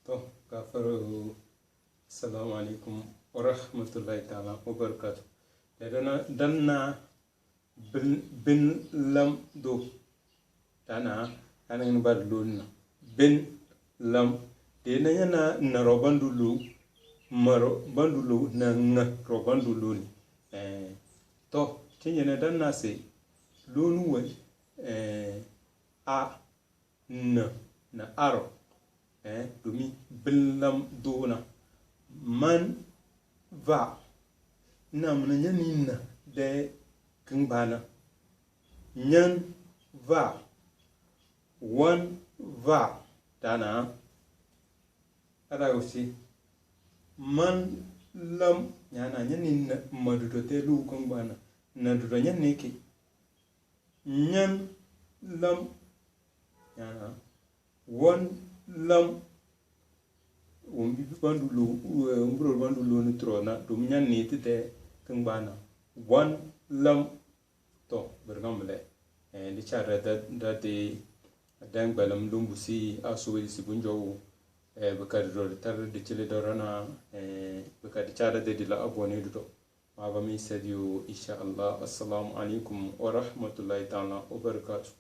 To gafaru assalamu alaikum wa rahmatullahi ta'ala wa barakatuh. Da danna bin lam do dana anan bar lonna bin lam de na yana na robandulu maro bandulu na nga robandulu ni to tinyana danna se lonu we a na aro domin billam dona man va na mun yanin na da kin bana nyan va wan va dana ada usi man lam yana yanin na madudo te lu kin bana na dudo nyan ne ke nyan lam yana wan lam umbi bandulu umbro bandulu ni trona dum nyan ni tite kangbana wan lam to bergamle di chara da de dang balam lumbusi aso si bunjo bekad ro tar de chile dorana bekad chara de la abone do ma ba mi sadio insha Allah. Assalamu alaikum wa rahmatullahi ta'ala wa barakatuh.